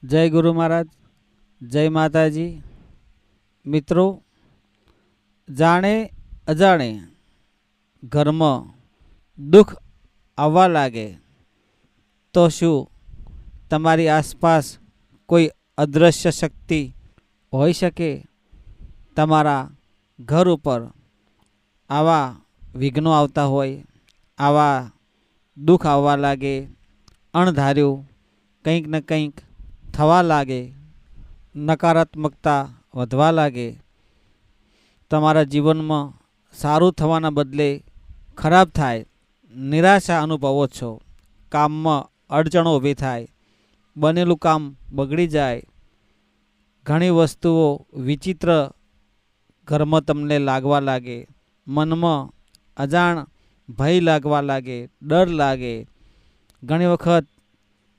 જય ગુરુ મહારાજ, જય માતાજી. મિત્રો, જાણે અજાણે ઘરમાં દુઃખ આવવા લાગે તો શું તમારી આસપાસ કોઈ અદૃશ્ય શક્તિ હોઈ શકે? તમારા ઘર ઉપર આવા વિઘ્નો આવતા હોય, આવા દુઃખ આવવા લાગે, અણધાર્યું કંઈક ને કંઈક થવા લાગે, નકારાત્મકતા વધવા લાગે, તમારા જીવનમાં સારું થવાના બદલે ખરાબ થાય, નિરાશા અનુભવો છો, કામમાં અડચણો ઊભી થાય, બનેલું કામ બગડી જાય, ઘણી વસ્તુઓ વિચિત્ર ઘરમાં તમને લાગવા લાગે, મનમાં અજાણ ભય લાગવા લાગે, ડર લાગે, ઘણી વખત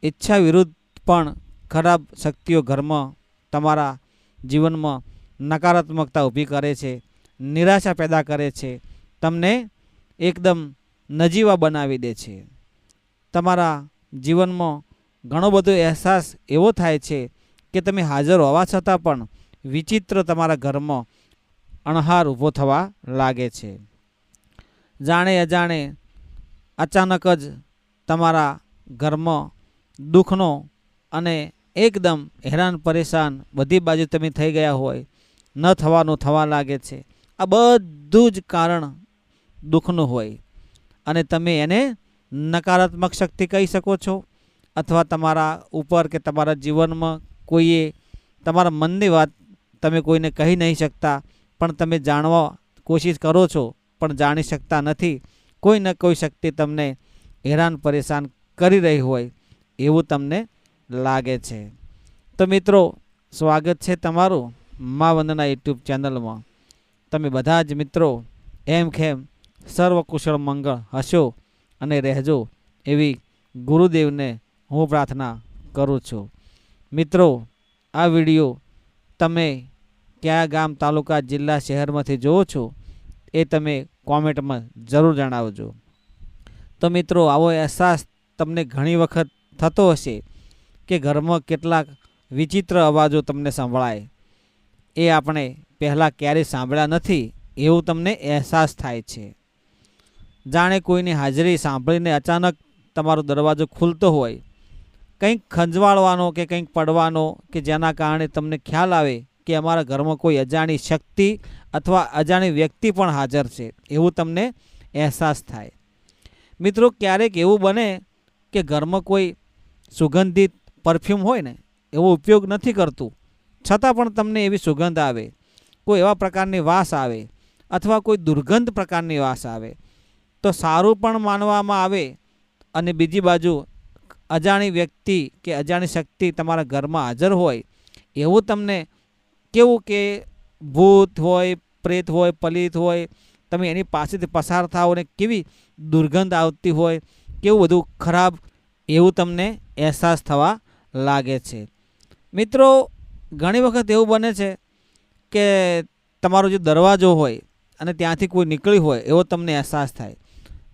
ઈચ્છા વિરુદ્ધ પણ ખરાબ શક્તિઓ ઘરમાં તમારા જીવનમાં નકારાત્મકતા ઊભી કરે છે, નિરાશા પેદા કરે છે, તમને એકદમ નજીવા બનાવી દે છે. તમારા જીવનમાં ઘણો બધો અહેસાસ એવો થાય છે કે તમે હાજર હોવા છતાં પણ વિચિત્ર તમારા ઘરમાં અણહાર ઊભો થવા લાગે છે. જાણે અજાણે અચાનક જ તમારા ઘરમાં દુઃખનો અને એકદમ હેરાન પરેશાન બધી બાજુ તમે થઈ ગયા હોય, ન થવાનું થવા લાગે છે. આ બધું જ કારણ દુઃખનું હોય અને તમે એને નકારાત્મક શક્તિ કહી શકો છો, અથવા તમારા ઉપર કે તમારા જીવનમાં કોઈએ તમારા મનની વાત તમે કોઈને કહી નહીં શકતા, પણ તમે જાણવા કોશિશ કરો છો પણ જાણી શકતા નથી. કોઈ ન કોઈ શક્તિ તમને હેરાન પરેશાન કરી રહી હોય એવું તમને લાગે છે. તો મિત્રો, સ્વાગત છે તમારું મા વંદના યુટ્યુબ ચેનલમાં. તમે બધા જ મિત્રો એમ ખેમ સર્વકુશળ મંગળ હશો અને રહેજો એવી ગુરુદેવને હું પ્રાર્થના કરું છું. મિત્રો, આ વિડીયો તમે કયા ગામ, તાલુકા, જિલ્લા, શહેરમાંથી જોવો છો એ તમે કોમેન્ટમાં જરૂર જણાવજો. તો મિત્રો, આવો અહેસાસ તમને ઘણી વખત થતો હશે કે ઘરમાં કેટલાક વિચિત્ર અવાજો તમને સંભળાય, એ આપણે પહેલાં ક્યારેય સાંભળ્યા નથી એવું તમને અહેસાસ થાય છે. જાણે કોઈની હાજરી સાંભળીને અચાનક તમારો દરવાજો ખુલતો હોય, કંઈક ખંજવાળવાનો કે કંઈક પડવાનો કે જેના કારણે તમને ખ્યાલ આવે કે અમારા ઘરમાં કોઈ અજાણી શક્તિ અથવા અજાણી વ્યક્તિ પણ હાજર છે એવું તમને અહેસાસ થાય. મિત્રો, ક્યારેક એવું બને કે ઘરમાં કોઈ સુગંધિત પરફ્યુમ હોય ને, એવો ઉપયોગ નથી કરતું છતાં પણ તમને એવી સુગંધ આવે, કોઈ એવા પ્રકારની વાસ આવે અથવા કોઈ દુર્ગંધ પ્રકારની વાસ આવે તો સારું પણ માનવામાં આવે, અને બીજી બાજુ અજાણી વ્યક્તિ કે અજાણી શક્તિ તમારા ઘરમાં હાજર હોય એવું તમને કેવું કે ભૂત હોય, પ્રેત હોય, પલિત હોય, તમે એની પાસેથી પસાર થાઓ ને કેવી દુર્ગંધ આવતી હોય, કેવું બધું ખરાબ એવું તમને અહેસાસ થવા લાગે છે. મિત્રો, ઘણી વખત એવું બને છે કે તમારો જે દરવાજો હોય અને ત્યાંથી કોઈ નીકળી હોય એવો તમને અહેસાસ થાય.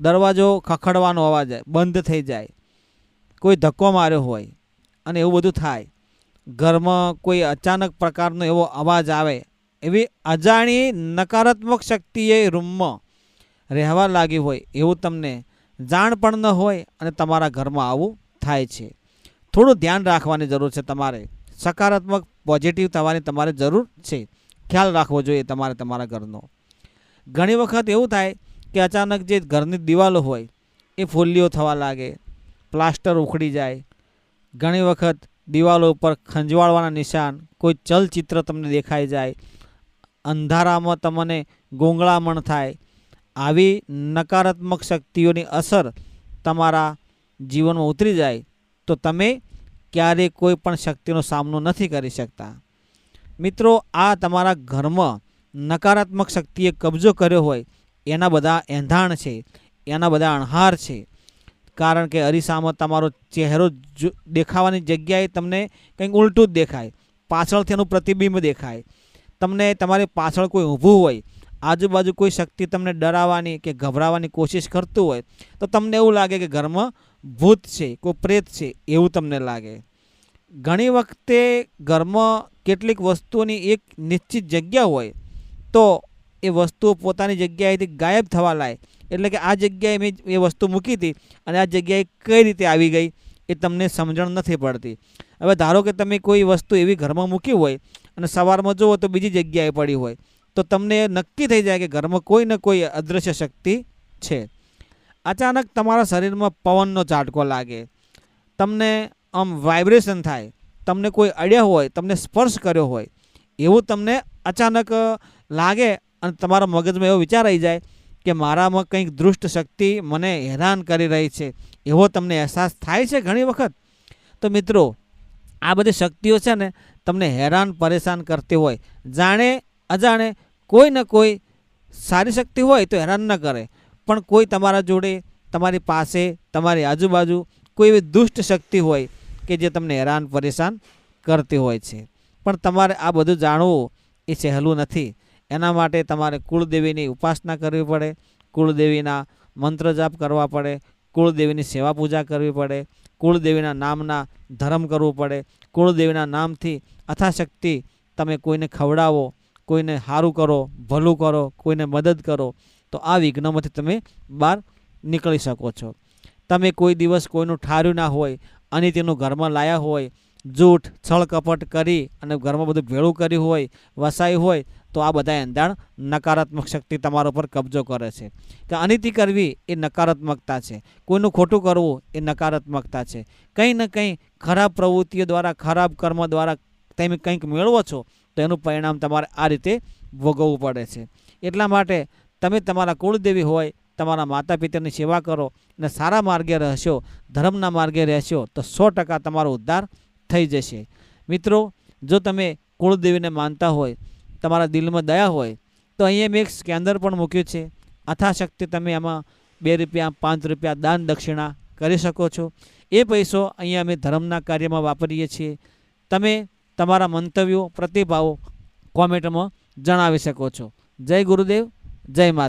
દરવાજો ખખડવાનો અવાજ બંધ થઈ જાય, કોઈ ધક્કો માર્યો હોય અને એવું બધું થાય. ઘરમાં કોઈ અચાનક પ્રકારનો એવો અવાજ આવે, એવી અજાણી નકારાત્મક શક્તિએ રૂમમાં રહેવા લાગી હોય એવું તમને જાણ પણ ન હોય અને તમારા ઘરમાં આવું થાય છે. થોડું ધ્યાન રાખવાની જરૂર છે. તમારે સકારાત્મક પોઝિટિવ થવાની તમારે જરૂર છે. ખ્યાલ રાખવો જોઈએ તમારે તમારા ઘરનો. ઘણી વખત એવું થાય કે અચાનક જે ઘરની દિવાલો હોય એ ફોલ્લીઓ થવા લાગે, પ્લાસ્ટર ઉખડી જાય, ઘણી વખત દિવાલો ઉપર ખંજવાળવાના નિશાન, કોઈ ચલચિત્ર તમને દેખાઈ જાય, અંધારામાં તમને ગોંગળામણ થાય. આવી નકારાત્મક શક્તિઓની અસર તમારા જીવનમાં ઉતરી જાય તો તમે ક્યારેય કોઈ પણ શક્તિનો સામનો નથી કરી શકતા. મિત્રો, આ તમારા ઘરમાં નકારાત્મક શક્તિએ કબજો કર્યો હોય એના બધા એંધાણ છે, એના બધા અણહાર છે. કારણ કે અરીસામાં તમારો ચહેરો દેખાવાની જગ્યાએ તમને કંઈક ઉલટું જ દેખાય, પાછળથી એનું પ્રતિબિંબ દેખાય. તમને તમારી પાછળ કોઈ ઊભું હોય, આજુબાજુ કોઈ શક્તિ તમને ડરાવવાની કે ગભરાવાની કોશિશ કરતું હોય તો તમને એવું લાગે કે ઘરમાં ભૂત છે, કોઈ પ્રેત છે એવું તમને લાગે. ઘણી વખતે ઘરમાં કેટલીક વસ્તુઓની એક નિશ્ચિત જગ્યા હોય તો એ વસ્તુઓ પોતાની જગ્યાએથી ગાયબ થવા લાગે, એટલે કે આ જગ્યાએ મેં એ વસ્તુ મૂકી હતી અને આ જગ્યાએ કઈ રીતે આવી ગઈ એ તમને સમજણ નથી પડતી. હવે ધારો કે તમે કોઈ વસ્તુ એવી ઘરમાં મૂકી હોય અને સવારમાં જુઓ તો બીજી જગ્યાએ પડી હોય, તો તમને નક્કી થઈ જાય કે ઘરમાં કોઈ ને કોઈ અદૃશ્ય શક્તિ છે. અચાનક તમારા શરીરમાં પવનનો ઝાટકો લાગે, તમને આમ વાઇબ્રેશન થાય, તમને કોઈ અડ્યા હોય, તમને સ્પર્શ કર્યો હોય એવું તમને અચાનક લાગે અને તમારા મગજમાં એવો વિચાર આવી જાય કે મારામાં કંઈક દુષ્ટ શક્તિ મને હેરાન કરી રહી છે, એવો તમને અહેસાસ થાય છે ઘણી વખત. તો મિત્રો, આ બધી શક્તિઓ છે ને તમને હેરાન પરેશાન કરતી હોય, જાણે અજાણે કોઈ ને કોઈ સારી શક્તિ હોય તો હેરાન ન કરે, પણ કોઈ તમારા જોડે, તમારી પાસે, તમારી આજુબાજુ કોઈ એવી દુષ્ટ શક્તિ હોય કે જે તમને હેરાન પરેશાન કરતી હોય છે. પણ તમારે આ બધું જાણવું એ સહેલું નથી. એના માટે તમારે કુળદેવીની ઉપાસના કરવી પડે, કુળદેવીના મંત્ર જાપ કરવા પડે, કુળદેવીની સેવા પૂજા કરવી પડે, કુળદેવીના નામના ધર્મ કરવું પડે. કુળદેવીના નામથી અથાશક્તિ તમે કોઈને ખવડાવો, કોઈને સારું કરો, ભલું કરો, કોઈને મદદ કરો, તો આ વિઘ્નોમાંથી તમે બહાર નીકળી શકો છો. તમે કોઈ દિવસ કોઈનું ઠાર્યું ના હોય અને તેનું ઘરમાં લાયા હોય, જૂઠ છળ કપટ કરી અને ઘરમાં બધું ભેળું કર્યું હોય, વસાયું હોય, તો આ બધા એંધાણ નકારાત્મક શક્તિ તમારા ઉપર કબજો કરે છે. કે અનીતિ કરવી એ નકારાત્મકતા છે, કોઈનું ખોટું કરવું એ નકારાત્મકતા છે. કંઈ ને કંઈ ખરાબ પ્રવૃત્તિઓ દ્વારા, ખરાબ કર્મ દ્વારા તમે કંઈક મેળવો છો તો એનું પરિણામ તમારે આ રીતે ભોગવવું પડે છે. એટલા માટે તમે તમારા કુળદેવી હોય, તમારા માતા પિતાની સેવા કરો અને સારા માર્ગે રહેશો, ધર્મના માર્ગે રહેશો તો 100% તમારો ઉદ્ધાર થઈ જશે. મિત્રો, જો તમે કુળદેવીને માનતા હોય, તમારા દિલમાં દયા હોય, તો અહીંયા મેં એક સ્કેનર પણ મૂક્યું છે. અથાશક્તિ તમે આમાં 2 રૂપિયા, 5 રૂપિયા દાન દક્ષિણા કરી શકો છો. એ પૈસો અહીંયા અમે ધર્મના કાર્યમાં વાપરીએ છીએ. તમે તમારા મંતવ્યો, પ્રતિભાવો કોમેન્ટમાં જણાવી શકો છો. જય ગુરુદેવ, જય માતા.